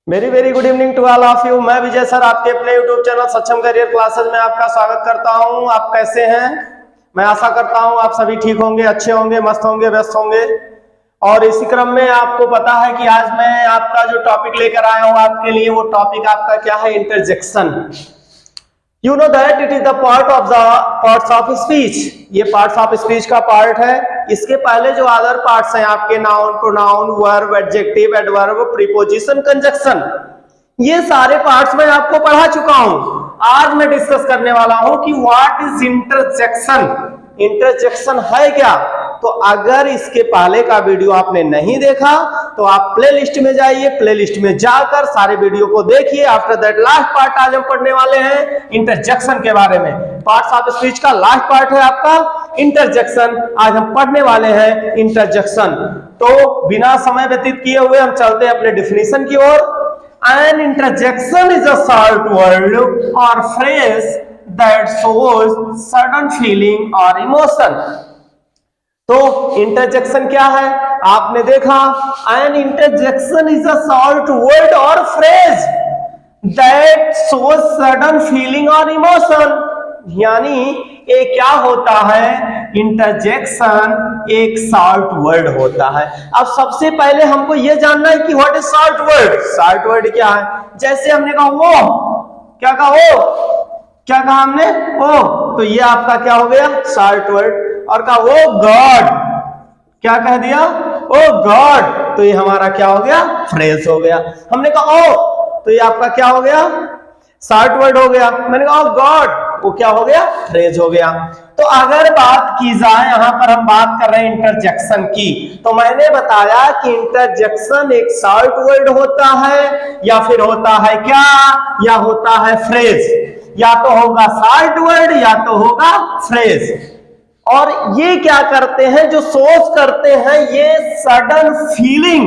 Very good evening to all of you. मैं Vijay sir आपके अपने YouTube channel Saksham career classes में आपका स्वागत करता हूं। आप कैसे हैं? मैं आशा करता हूं आप सभी ठीक होंगे, अच्छे होंगे, मस्त होंगे, व्यस्त होंगे। और इसी क्रम में आपको पता है कि आज मैं आपका जो टॉपिक लेकर आया हूं आपके लिए, वो टॉपिक आपका क्या है? Interjection. You know that it is the part of the parts of speech। ये parts of speech का part है। इसके पहले जो अदर parts हैं आपके noun, pronoun, verb, adjective, adverb, preposition, conjunction, ये सारे parts मैं आपको पढ़ा चुका हूं। आज मैं डिस्कस करने वाला हूं कि व्हाट इज इंटरजेक्शन। इंटरजेक्शन है क्या? तो अगर इसके पहले का वीडियो आपने नहीं देखा तो आप प्लेलिस्ट में जाइए, प्लेलिस्ट में जाकर सारे वीडियो को देखिए। आफ्टर दैट लास्ट पार्ट आज हम पढ़ने वाले हैं इंटरजेक्शन के बारे में। पार्ट्स ऑफ स्पीच का लास्ट पार्ट है आपका इंटरजेक्शन। आज हम पढ़ने वाले हैं इंटरजेक्शन। तो बिना समय व्यतीत किए हुए हम चलते हैं अपने डिफिनीशन की ओर। An interjection is a short word or phrase that shows sudden feeling or emotion। तो इंटरजेक्शन क्या है? आपने देखा, an interjection is a short word और phrase that shows sudden feeling और इमोशन। यानी ये क्या होता है? इंटरजेक्शन एक शॉर्ट वर्ड होता है। अब सबसे पहले हमको ये जानना है कि what is short word. Short word क्या है? जैसे हमने कहा वो, क्या कहा? वो क्या कहा हमने? ओ, तो ये आपका क्या हो गया? Short word. और कहा वो गॉड, क्या कह दिया? ओ गॉड, तो ये हमारा क्या हो गया? फ्रेज हो गया। हमने कहा ओ, तो ये आपका क्या हो गया? शॉर्ट वर्ड हो गया। मैंने कहा गॉड, वो क्या हो गया? फ्रेज हो गया। तो अगर बात की जाए, यहां पर हम बात कर रहे हैं इंटरजेक्शन की, तो मैंने बताया कि इंटरजेक्शन एक शॉर्ट वर्ड होता है या फिर होता है क्या? या होता है फ्रेज। या तो होगा शॉर्ट वर्ड या तो होगा फ्रेज। और ये क्या करते हैं? जो सोच करते हैं, ये सडन फीलिंग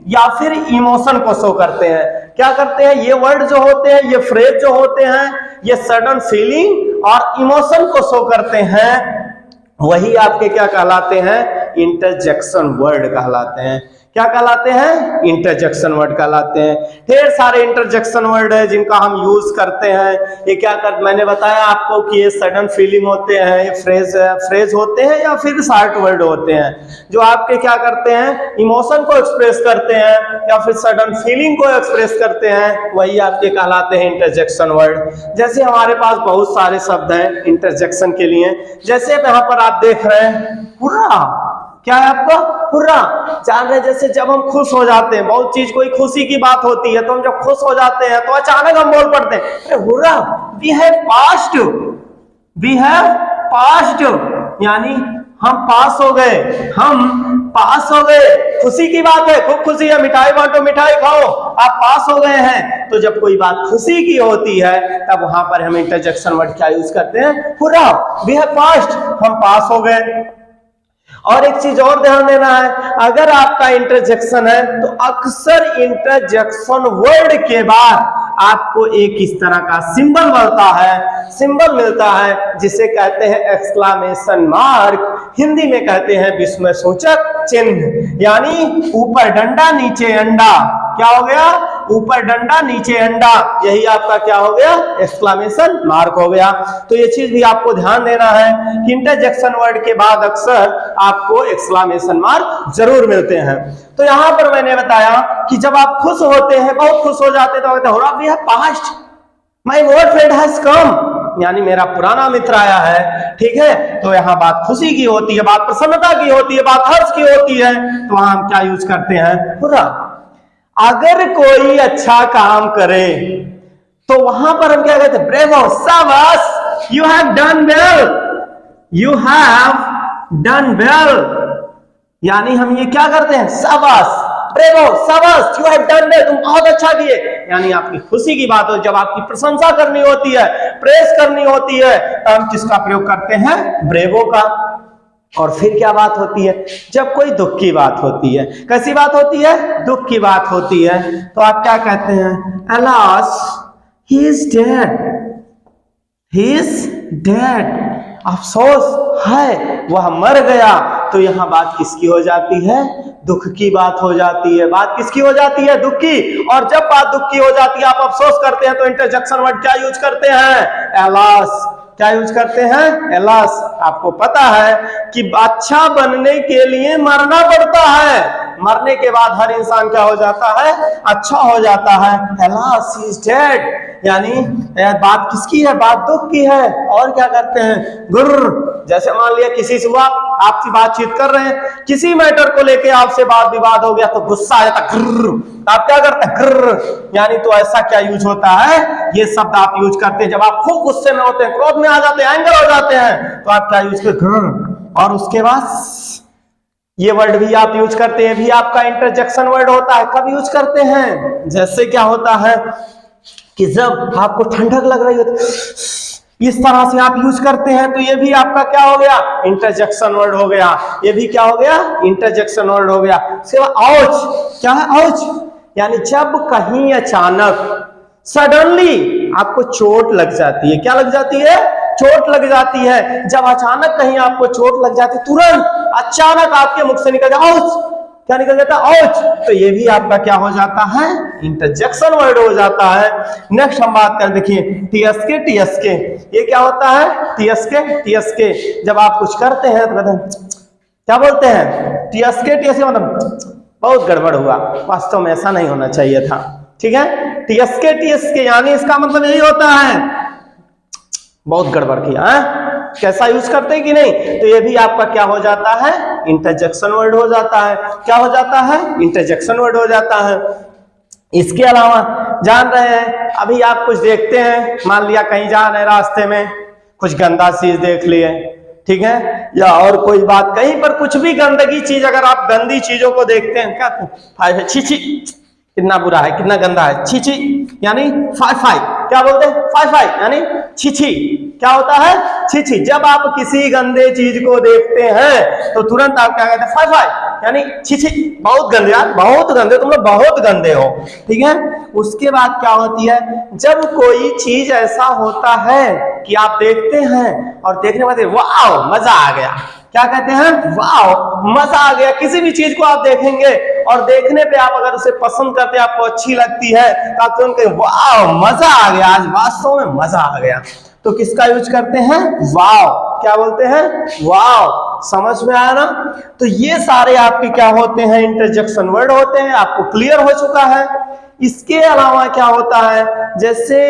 या फिर इमोशन को शो करते हैं। क्या करते हैं? ये वर्ड जो होते हैं, ये फ्रेज जो होते हैं, ये सडन फीलिंग और इमोशन को शो करते हैं। वही आपके क्या कहलाते हैं? इंटरजेक्शन वर्ड कहलाते हैं। क्या कहलाते हैं? इंटरजेक्शन वर्ड कहलाते हैं। ढेर सारे इंटरजेक्शन वर्ड है जिनका हम यूज करते हैं। ये क्या कर, मैंने बताया आपको कि ये सडन फीलिंग होते हैं, ये फ्रेज होते हैं या फिर शॉर्ट वर्ड होते हैं, जो आपके क्या करते हैं? इमोशन को एक्सप्रेस करते हैं या फिर सडन फीलिंग को एक्सप्रेस करते हैं। वही आपके कहलाते हैं इंटरजेक्शन वर्ड। जैसे हमारे पास बहुत सारे शब्द हैं इंटरजेक्शन के लिए। जैसे यहाँ पर आप देख रहे हैं हुर्रा, क्या है आपका? हुर्रा। जान रहे, जैसे जब हम खुश हो जाते हैं, बहुत चीज, कोई खुशी की बात होती है, तो हम जब खुश हो जाते हैं तो अचानक हम बोल पड़ते हैं अरे hurrah, we have passed, we have passed, यानी हम पास हो गए, हम पास हो गए। खुशी की बात है, खूब खुशी है, मिठाई बांटो, मिठाई खाओ, आप पास हो गए हैं। तो जब कोई बात खुशी की होती है तब वहां पर हम इंटरजेक्शन वर्ड क्या यूज करते हैं? हुर्रा, वी हैव पास्ड, हम पास हो गए। और एक चीज और ध्यान देना है, अगर आपका इंटरजेक्शन है तो अक्सर इंटरजेक्शन वर्ड के बाद आपको एक इस तरह का सिंबल मिलता है जिसे कहते हैं एक्सक्लेमेशन मार्क। हिंदी में कहते हैं विस्मय सूचक चिन्ह। यानी ऊपर डंडा नीचे अंडा। क्या हो गया? ऊपर डंडा नीचे अंडा। यही आपका क्या हो गया? एक्सक्लेमेशन मार्क हो गया। तो ये चीज भी आपको ध्यान देना है कि इंटरजेक्शन वर्ड के बाद अक्सर आपको एक्सक्लेमेशन मार्क जरूर मिलते हैं। तो यहां पर मैंने बताया कि जब आप खुश होते हैं, बहुत खुश हो जाते हैं, तो कहते हैं we have passed, my old friend has come, यानी मेरा पुराना मित्र आया है। ठीक है, तो यहाँ बात खुशी की होती है, बात प्रसन्नता की होती है, बात हर्ष की होती है, तो वहां हम क्या यूज करते हैं? हुर्रा। अगर कोई अच्छा काम करे तो वहां पर हम क्या कहते हैं? ब्रेवो, शाबाश, you have done well, you have done well. यानी हम ये क्या करते हैं? शाबाश, ब्रेवो, शाबाश, यू हैव डन वेल, तुम बहुत अच्छा किए। यानी आपकी खुशी की बात हो, जब आपकी प्रशंसा करनी होती है, प्रेस करनी होती है, तो हम किसका प्रयोग करते हैं? ब्रेवो का। और फिर क्या बात होती है? जब कोई दुख की बात होती है, कैसी बात होती है? दुख की बात होती है, तो आप क्या कहते हैं? Alas, he is dead, he is dead, अफसोस है वह मर गया। तो यहां बात किसकी हो जाती है? दुख की बात हो जाती है। बात किसकी हो जाती है? दुख की। और जब बात दुख की हो जाती है, आप अफसोस करते हैं, तो इंटरजेक्शन वर्ड क्या यूज करते हैं? एलास। क्या यूज करते हैं? एलास। आपको पता है कि अच्छा बनने के लिए मरना पड़ता है, मरने के बाद हर इंसान क्या हो जाता है? अच्छा हो जाता है। Alas, he is dead. यानी बात किसकी है? बात दुख की है। और क्या करते हैं? गुर्र। जैसे मान लिया किसी से हुआ, आपसी बातचीत कर रहे हैं, किसी मैटर को लेके आपसे बात विवाद हो गया, तो गुस्सा आ जाता, ग्रर। आप क्या करते हैं? ग्रर। यानी तो ऐसा क्या यूज होता है? ये शब्द आप यूज करते हैं जब आप खूब गुस्से में होते हैं, क्रोध में आ जाते हैं, एंगर हो जाते हैं, तो आप क्या यूज करते? ग्रर। और उसके बाद ये वर्ड भी आप यूज करते हैं, भी आपका इंटरजेक्शन वर्ड होता है। कब यूज करते हैं? जैसे क्या होता है कि जब आपको ठंडक लग रही होती, इस तरह से आप यूज करते हैं, तो ये भी आपका क्या हो गया? इंटरजेक्शन वर्ड हो गया। ये भी क्या हो गया? इंटरजेक्शन वर्ड हो गया। औच। क्या है औच? यानी जब कहीं अचानक सडनली आपको चोट लग जाती है। क्या लग जाती है? चोट लग जाती है। जब अचानक कहीं आपको चोट लग जाती है, तुरंत अचानक आपके मुख से निकल जाए औच। क्या निकल जाता है? औच। तो ये भी आपका क्या हो जाता है? इंटरजेक्शन वर्ड हो जाता है। नेक्स्ट हम बात करें, देखिए टीएसके। टीएसके ये क्या होता है? टीएसके। टीएसके जब आप कुछ करते हैं तो कहते हैं, क्या बोलते हैं? टीएसके। टीएसके मतलब बहुत गड़बड़ हुआ, वास्तव में ऐसा नहीं होना चाहिए था। ठीक है? टीएसके। टीएसके यानी इसका मतलब यही होता है, बहुत गड़बड़ किया है। कैसा यूज करते हैं कि नहीं? तो ये भी आपका क्या हो जाता है? इंटरजेक्शन वर्ड हो जाता है। क्या हो जाता है? इंटरजेक्शन वर्ड हो जाता है। इसके अलावा जान रहे हैं, अभी आप कुछ देखते हैं, मान लिया कहीं जा रहे हैं, रास्ते में कुछ गंदा चीज देख लिए, ठीक है, या और कोई बात, कहीं पर कुछ भी गंदगी चीज, अगर आप गंदी चीजों को देखते हैं, क्या छी छी, कितना बुरा है, कितना गंदा है, छी छी, यानी फाई फाई। क्या बोलते हैं? फाई फाई यानी छी छी। क्या होता है? छी छी। जब आप किसी गंदे चीज को देखते हैं तो तुरंत आप क्या कहते हैं? फाई फाई यानी छी छी, बहुत गंदे यार, बहुत गंदे, तुम लोग बहुत गंदे हो। ठीक है? उसके बाद क्या होती है? जब कोई चीज ऐसा होता है कि आप देखते हैं और देखने के बाद वाह मजा आ गया, क्या कहते हैं? वाह मजा आ गया। किसी भी चीज को आप देखेंगे और देखने पे आप अगर उसे पसंद करते हैं, आपको अच्छी लगती है, तो आप तुरंत कहें वाह मजा आ गया, आज वास्तव में मजा आ गया। तो किसका यूज करते हैं? वाव। क्या बोलते हैं? वाव। समझ में आया ना? तो ये सारे आपके क्या होते हैं? इंटरजेक्शन वर्ड होते हैं। आपको क्लियर हो चुका है। इसके अलावा क्या होता है? जैसे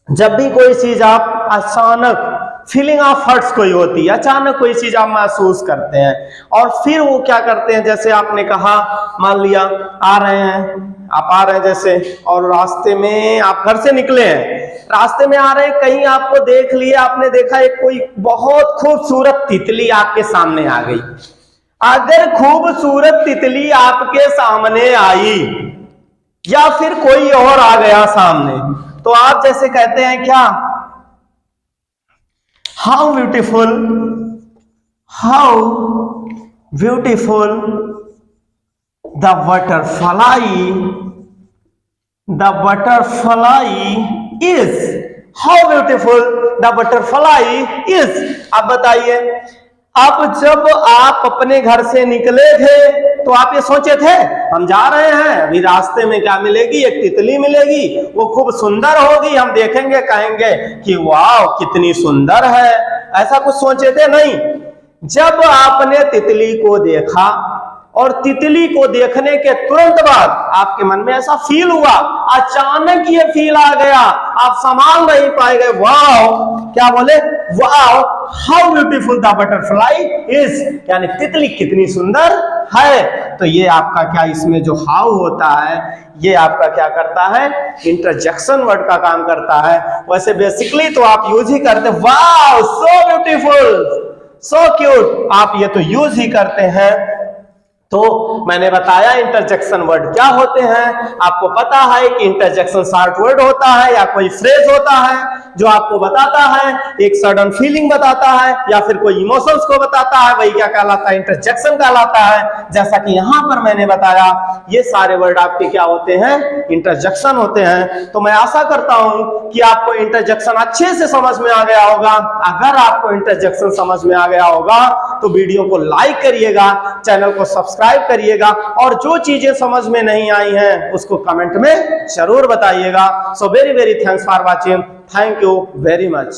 जब भी कोई चीज आप अचानक फीलिंग ऑफ हर्ट्स कोई होती है, अचानक कोई चीज आप महसूस करते हैं और फिर वो क्या करते हैं, जैसे आपने कहा, मान लिया आ रहे हैं, आप आ रहे हैं जैसे, और रास्ते में आप घर से निकले हैं, रास्ते में आ रहे हैं, कहीं आपको देख लिया, आपने देखा एक कोई बहुत खूबसूरत तितली आपके सामने आ गई। अगर खूबसूरत तितली आपके सामने आई या फिर कोई और आ गया सामने, तो आप जैसे कहते हैं क्या? How beautiful, how beautiful the butterfly is. How beautiful the butterfly is. आप बताइए, अब जब आप अपने घर से निकले थे तो आप ये सोचे थे हम जा रहे हैं, अभी रास्ते में क्या मिलेगी? एक तितली मिलेगी, वो खूब सुंदर होगी, हम देखेंगे कहेंगे कि वाह कितनी सुंदर है, ऐसा कुछ सोचे थे? नहीं। जब आपने तितली को देखा और तितली को देखने के तुरंत बाद आपके मन में ऐसा फील हुआ, अचानक ये फील आ गया, आप संभाल नहीं पाएंगे, वाह, क्या बोले? वाह how beautiful the butterfly is, यानी तितली कितनी सुंदर है। तो ये आपका क्या, इसमें जो हाउ होता है ये आपका क्या करता है? इंटरजेक्शन वर्ड का काम करता है। वैसे बेसिकली तो आप यूज ही करते, वाह सो ब्यूटीफुल, सो क्यूट, आप ये तो यूज ही करते हैं। तो मैंने बताया इंटरजेक्शन वर्ड क्या होते हैं। आपको पता है कि इंटरजेक्शन शॉर्ट वर्ड होता है या कोई फ्रेज होता है जो आपको बताता है, एक सडन फीलिंग बताता है या फिर कोई इमोशंस को बताता है, वही क्या कहलाता है? इंटरजेक्शन कहलाता है। जैसा कि यहां पर मैंने बताया, ये सारे वर्ड आपके क्या होते हैं? इंटरजेक्शन होते हैं। तो मैं आशा करता हूं कि आपको इंटरजेक्शन अच्छे से समझ में आ गया होगा। अगर आपको इंटरजेक्शन समझ में आ गया होगा तो वीडियो को लाइक करिएगा, चैनल को सब्सक्राइब सब्सक्राइब करिएगा और जो चीजें समझ में नहीं आई हैं उसको कमेंट में जरूर बताइएगा। So very very thanks for watching. Thank you very much.